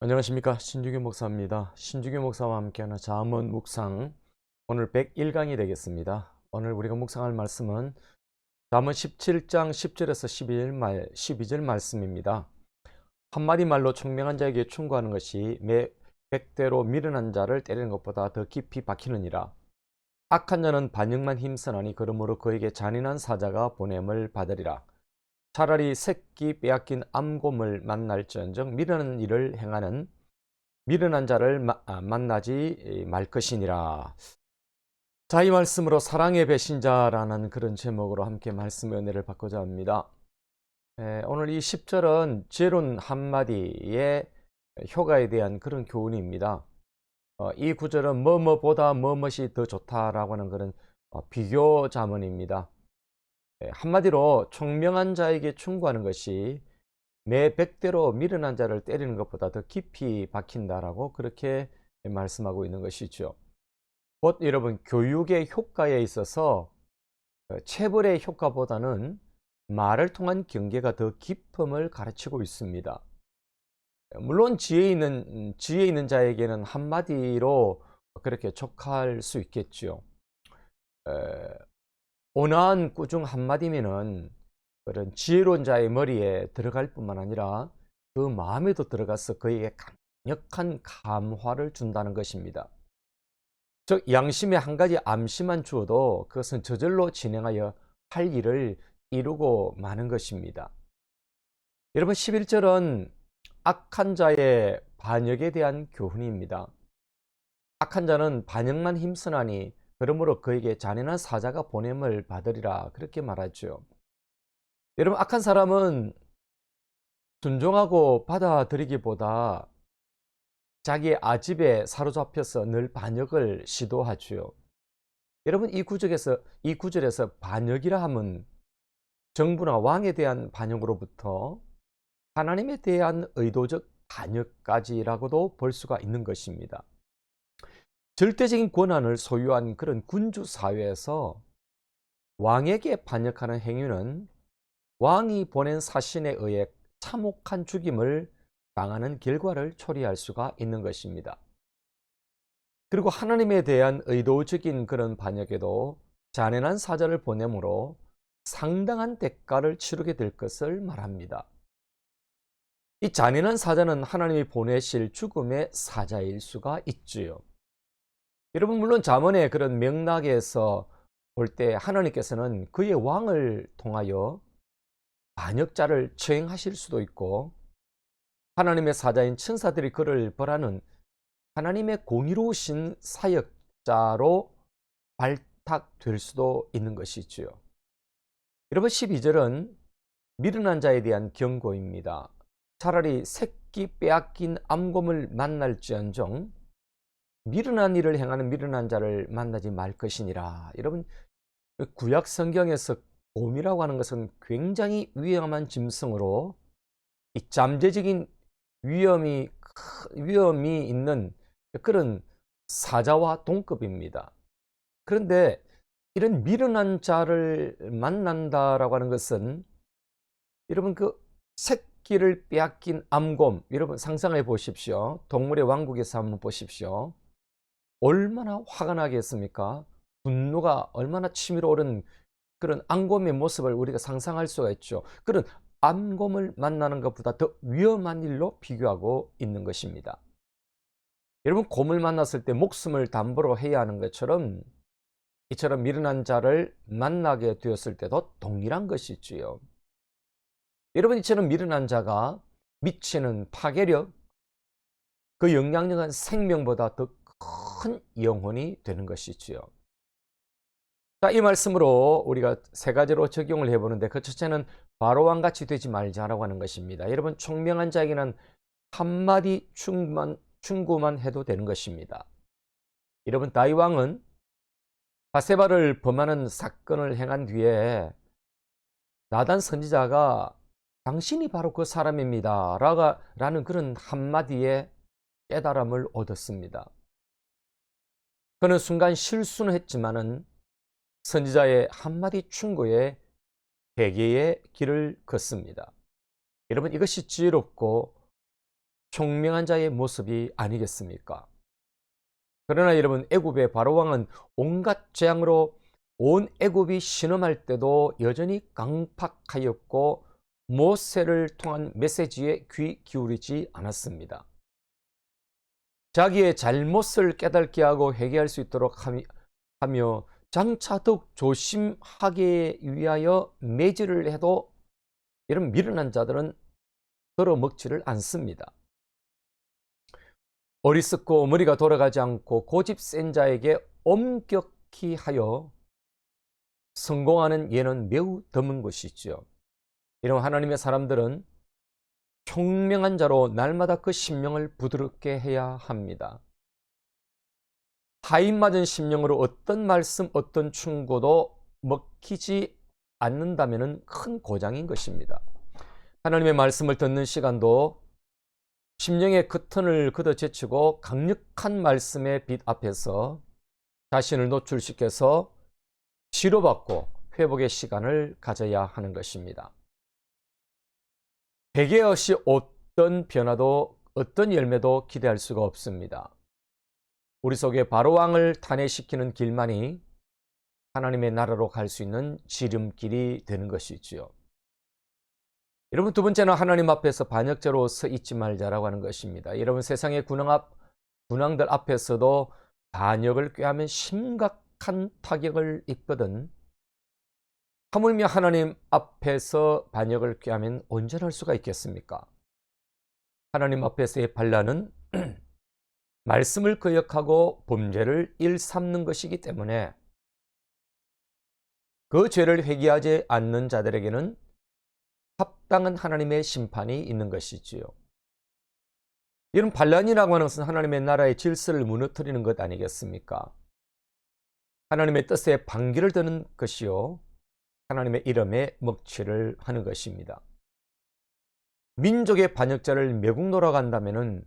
안녕하십니까, 신중규 목사입니다. 신중규 목사와 함께하는 잠언 묵상, 오늘 101강이 되겠습니다. 오늘 우리가 묵상할 말씀은 잠언 17장 10절에서 12절 말씀입니다. 한마디 말로 총명한 자에게 충고하는 것이 매 100대로 미련한 자를 때리는 것보다 더 깊이 박히느니라. 악한 자는 반역만 힘쓰나니 그러므로 그에게 잔인한 사자가 보냄을 받으리라. 차라리 새끼 빼앗긴 암곰을 만날지언정 미련한 일을 행하는 미련한 자를 만나지 말 것이니라. 자, 이 말씀으로 사랑의 배신자라는 그런 제목으로 함께 말씀의 은혜를 받고자 합니다. 오늘 이 10절은 지혜로운 한마디의 효과에 대한 그런 교훈입니다. 이 구절은 뭐뭐보다 뭐뭇이 더 좋다라고 하는 그런 비교 자문입니다. 한마디로 총명한 자에게 충고하는 것이 매 100대로 미련한 자를 때리는 것보다 더 깊이 박힌다라고 그렇게 말씀하고 있는 것이죠. 곧 여러분, 교육의 효과에 있어서 체벌의 효과보다는 말을 통한 경계가 더 깊음을 가르치고 있습니다. 물론 지혜 있는 자에게는 한마디로 그렇게 족할 수 있겠죠. 온화한 꾸중 한마디면은 그런 지혜로운 자의 머리에 들어갈 뿐만 아니라 그 마음에도 들어가서 그에게 강력한 감화를 준다는 것입니다. 즉, 양심에 한 가지 암시만 주어도 그것은 저절로 진행하여 할 일을 이루고 마는 것입니다. 여러분, 11절은 악한 자의 반역에 대한 교훈입니다. 악한 자는 반역만 힘쓰나니 그러므로 그에게 잔인한 사자가 보냄을 받으리라, 그렇게 말하죠. 여러분, 악한 사람은 순종하고 받아들이기보다 자기의 아집에 사로잡혀서 늘 반역을 시도하죠. 여러분, 이 구절에서 반역이라 함은 정부나 왕에 대한 반역으로부터 하나님에 대한 의도적 반역까지라고도 볼 수가 있는 것입니다. 절대적인 권한을 소유한 그런 군주 사회에서 왕에게 반역하는 행위는 왕이 보낸 사신에 의해 참혹한 죽임을 당하는 결과를 초래할 수가 있는 것입니다. 그리고 하나님에 대한 의도적인 그런 반역에도 잔인한 사자를 보내므로 상당한 대가를 치르게 될 것을 말합니다. 이 잔인한 사자는 하나님이 보내실 죽음의 사자일 수가 있지요. 여러분, 물론 잠언의 그런 맥락에서 볼 때 하나님께서는 그의 왕을 통하여 반역자를 처형하실 수도 있고, 하나님의 사자인 천사들이 그를 벌하는 하나님의 공의로우신 사역자로 발탁될 수도 있는 것이지요. 여러분, 12절은 미련한 자에 대한 경고입니다. 차라리 새끼 빼앗긴 암곰을 만날지언정 미련한 일을 행하는 미련한 자를 만나지 말 것이니라. 여러분, 구약 성경에서 곰이라고 하는 것은 굉장히 위험한 짐승으로 이 잠재적인 위험이 있는 그런 사자와 동급입니다. 그런데 이런 미련한 자를 만난다라고 하는 것은 여러분, 그 새끼를 빼앗긴 암곰, 여러분 상상해 보십시오. 동물의 왕국에서 한번 보십시오. 얼마나 화가 나겠습니까? 분노가 얼마나 치밀어 오른 그런 암곰의 모습을 우리가 상상할 수가 있죠. 그런 암곰을 만나는 것보다 더 위험한 일로 비교하고 있는 것입니다. 여러분, 곰을 만났을 때 목숨을 담보로 해야 하는 것처럼 이처럼 미련한 자를 만나게 되었을 때도 동일한 것이지요. 여러분, 이처럼 미련한 자가 미치는 파괴력, 그 영향력은 생명보다 더 큰 영혼이 되는 것이지요. 자, 이 말씀으로 우리가 세 가지로 적용을 해보는데, 그 첫째는 바로왕같이 되지 말자라고 하는 것입니다. 여러분, 총명한 자에게는 한마디 충고만 해도 되는 것입니다. 여러분, 다윗 왕은 바세바를 범하는 사건을 행한 뒤에 나단 선지자가 당신이 바로 그 사람입니다 라는 그런 한마디에 깨달음을 얻었습니다. 그는 순간 실수는 했지만은 선지자의 한마디 충고에 회개의 길을 걷습니다. 여러분, 이것이 지혜롭고 총명한 자의 모습이 아니겠습니까? 그러나 여러분, 애굽의 바로왕은 온갖 재앙으로 온 애굽이 신음할 때도 여전히 강팍하였고 모세를 통한 메시지에 귀 기울이지 않았습니다. 자기의 잘못을 깨닫게 하고 회개할 수 있도록 하며 장차 더욱 조심하게 위하여 매질을 해도 이런 미련한 자들은 들어먹지를 않습니다. 어리석고 머리가 돌아가지 않고 고집 센 자에게 엄격히 하여 성공하는 예는 매우 드문 것이죠. 이런 하나님의 사람들은 총명한 자로 날마다 그 심령을 부드럽게 해야 합니다. 타인 맞은 심령으로 어떤 말씀, 어떤 충고도 먹히지 않는다면 큰 고장인 것입니다. 하나님의 말씀을 듣는 시간도 심령의 그 튼을 걷어제치고 강력한 말씀의 빛 앞에서 자신을 노출시켜서 치료받고 회복의 시간을 가져야 하는 것입니다. 회개 없이 어떤 변화도 어떤 열매도 기대할 수가 없습니다. 우리 속에 바로왕을 탄핵시키는 길만이 하나님의 나라로 갈 수 있는 지름길이 되는 것이지요. 여러분, 두 번째는 하나님 앞에서 반역자로 서 있지 말자라고 하는 것입니다. 여러분, 세상의 군왕들 앞에서도 반역을 꾀하면 심각한 타격을 입거든 하물며 하나님 앞에서 반역을 꾀하면 온전할 수가 있겠습니까? 하나님 앞에서의 반란은 말씀을 거역하고 범죄를 일삼는 것이기 때문에 그 죄를 회개하지 않는 자들에게는 합당한 하나님의 심판이 있는 것이지요. 이런 반란이라고 하는 것은 하나님의 나라의 질서를 무너뜨리는 것 아니겠습니까? 하나님의 뜻에 반기를 드는 것이요, 하나님의 이름에 먹칠을 하는 것입니다. 민족의 반역자를 매국노라고 한다면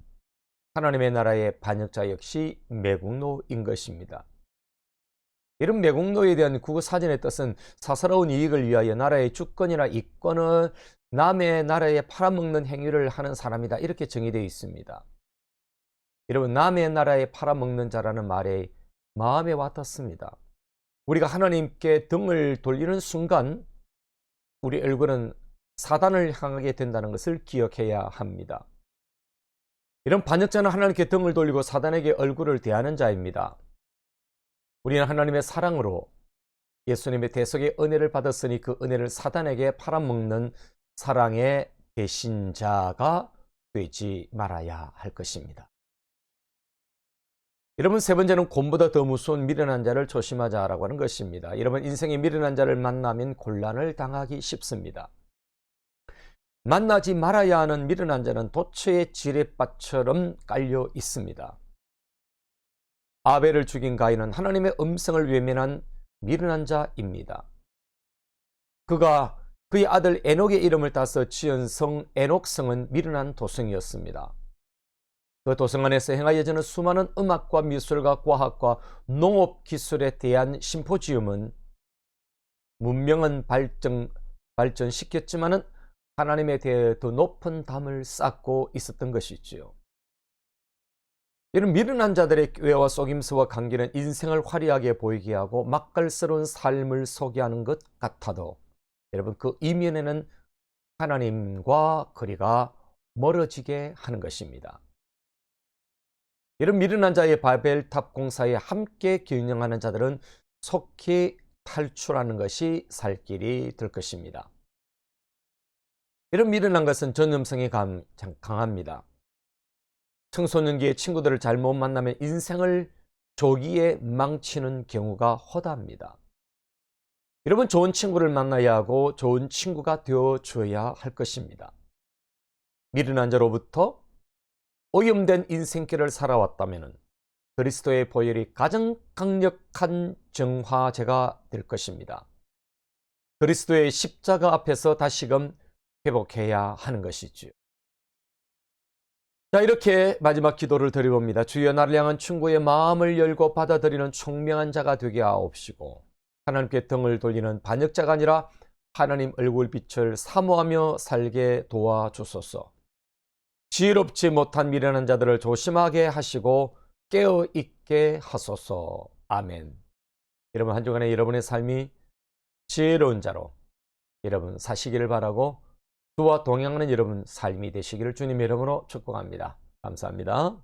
하나님의 나라의 반역자 역시 매국노인 것입니다. 이런 매국노에 대한 국어사전의 뜻은 사사로운 이익을 위하여 나라의 주권이나 이권을 남의 나라에 팔아먹는 행위를 하는 사람이다, 이렇게 정의되어 있습니다. 여러분, 남의 나라에 팔아먹는 자라는 말에 마음에 와닿습니다. 우리가 하나님께 등을 돌리는 순간 우리 얼굴은 사단을 향하게 된다는 것을 기억해야 합니다. 이런 반역자는 하나님께 등을 돌리고 사단에게 얼굴을 대하는 자입니다. 우리는 하나님의 사랑으로 예수님의 대속의 은혜를 받았으니 그 은혜를 사단에게 팔아먹는 사랑의 배신자가 되지 말아야 할 것입니다. 여러분, 세 번째는 곰보다 더 무서운 미련한 자를 조심하자라고 하는 것입니다. 여러분, 인생의 미련한 자를 만나면 곤란을 당하기 쉽습니다. 만나지 말아야 하는 미련한 자는 도처의 지뢰밭처럼 깔려 있습니다. 아벨을 죽인 가인은 하나님의 음성을 외면한 미련한 자입니다. 그가 그의 아들 에녹의 이름을 따서 지은 성 에녹성은 미련한 도성이었습니다. 그 도성 안에서 행하여지는 수많은 음악과 미술과 과학과 농업 기술에 대한 심포지움은 문명은 발전시켰지만은 하나님에 대해 더 높은 담을 쌓고 있었던 것이지요. 이런 미련한 자들의 꾀와 속임수와 관계는 인생을 화려하게 보이게 하고 맛깔스러운 삶을 소개하는 것 같아도 여러분, 그 이면에는 하나님과 거리가 멀어지게 하는 것입니다. 이런 미련한 자의 바벨탑 공사에 함께 경영하는 자들은 속히 탈출하는 것이 살 길이 될 것입니다. 이런 미련한 것은 전염성이 강합니다. 청소년기에 친구들을 잘못 만나면 인생을 조기에 망치는 경우가 허다합니다. 여러분, 좋은 친구를 만나야 하고 좋은 친구가 되어줘야 할 것입니다. 미련한 자로부터 오염된 인생길을 살아왔다면 그리스도의 보혈이 가장 강력한 정화제가 될 것입니다. 그리스도의 십자가 앞에서 다시금 회복해야 하는 것이지요. 자, 이렇게 마지막 기도를 드려봅니다. 주여, 나를 향한 충고의 마음을 열고 받아들이는 총명한 자가 되게 하옵시고, 하나님께 등을 돌리는 반역자가 아니라 하나님 얼굴빛을 사모하며 살게 도와주소서. 지혜롭지 못한 미련한 자들을 조심하게 하시고 깨어있게 하소서. 아멘. 여러분, 한 주간에 여러분의 삶이 지혜로운 자로 여러분 사시기를 바라고, 주와 동행하는 여러분 삶이 되시기를 주님의 이름으로 축복합니다. 감사합니다.